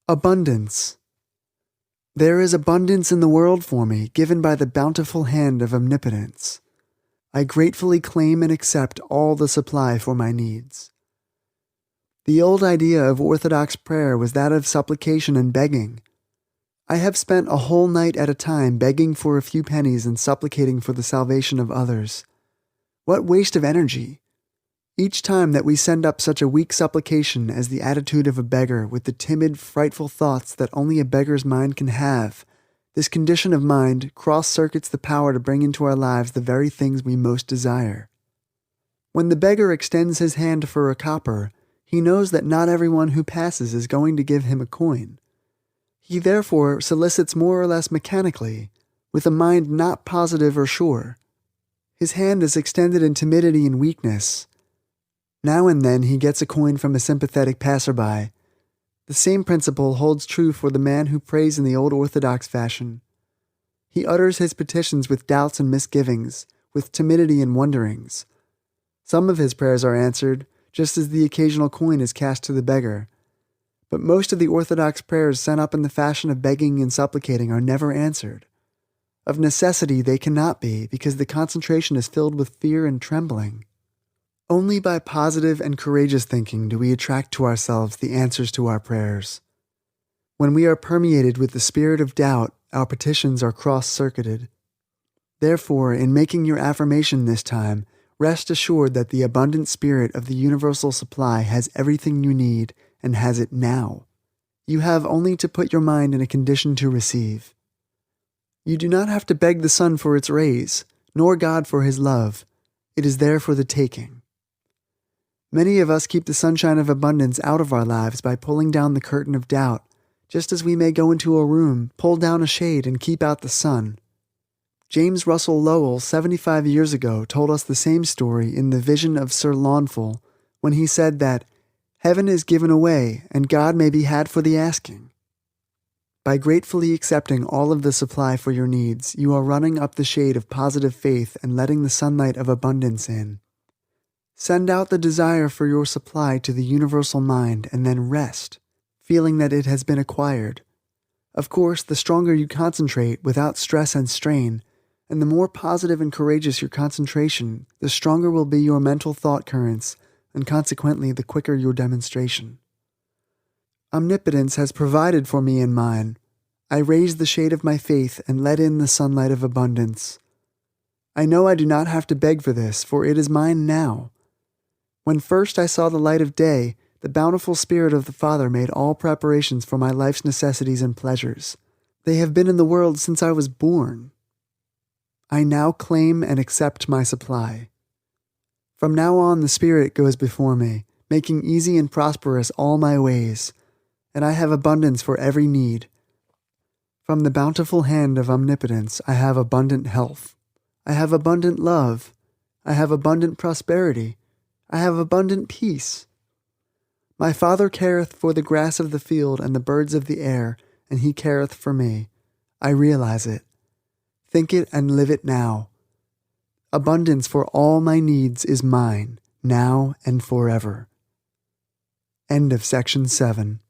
Abundance. There is abundance in the world for me, given by the bountiful hand of omnipotence. I gratefully claim and accept all the supply for my needs. The old idea of Orthodox prayer was that of supplication and begging. I have spent a whole night at a time begging for a few pennies and supplicating for the salvation of others. What waste of energy! Each time that we send up such a weak supplication as the attitude of a beggar with the timid, frightful thoughts that only a beggar's mind can have, this condition of mind cross-circuits the power to bring into our lives the very things we most desire. When the beggar extends his hand for a copper, he knows that not everyone who passes is going to give him a coin. He therefore solicits more or less mechanically, with a mind not positive or sure. His hand is extended in timidity and weakness. Now and then he gets a coin from a sympathetic passerby. The same principle holds true for the man who prays in the old Orthodox fashion. He utters his petitions with doubts and misgivings, with timidity and wonderings. Some of his prayers are answered, just as the occasional coin is cast to the beggar. But most of the Orthodox prayers sent up in the fashion of begging and supplicating are never answered. Of necessity they cannot be, because the concentration is filled with fear and trembling. Only by positive and courageous thinking do we attract to ourselves the answers to our prayers. When we are permeated with the spirit of doubt, our petitions are cross-circuited. Therefore, in making your affirmation this time, rest assured that the abundant spirit of the universal supply has everything you need and has it now. You have only to put your mind in a condition to receive. You do not have to beg the sun for its rays, nor God for his love. It is there for the taking. Many of us keep the sunshine of abundance out of our lives by pulling down the curtain of doubt, just as we may go into a room, pull down a shade, and keep out the sun. James Russell Lowell, 75 years ago, told us the same story in The Vision of Sir Launfal, when he said that heaven is given away, and God may be had for the asking. By gratefully accepting all of the supply for your needs, you are running up the shade of positive faith and letting the sunlight of abundance in. Send out the desire for your supply to the universal mind and then rest, feeling that it has been acquired. Of course, the stronger you concentrate without stress and strain, and the more positive and courageous your concentration, the stronger will be your mental thought currents, and consequently the quicker your demonstration. Omnipotence has provided for me and mine. I raise the shade of my faith and let in the sunlight of abundance. I know I do not have to beg for this, for it is mine now. When first I saw the light of day, the bountiful Spirit of the Father made all preparations for my life's necessities and pleasures. They have been in the world since I was born. I now claim and accept my supply. From now on the Spirit goes before me, making easy and prosperous all my ways, and I have abundance for every need. From the bountiful hand of omnipotence I have abundant health. I have abundant love. I have abundant prosperity. I have abundant peace. My Father careth for the grass of the field and the birds of the air, and he careth for me. I realize it. Think it and live it now. Abundance for all my needs is mine, now and forever. End of section 7.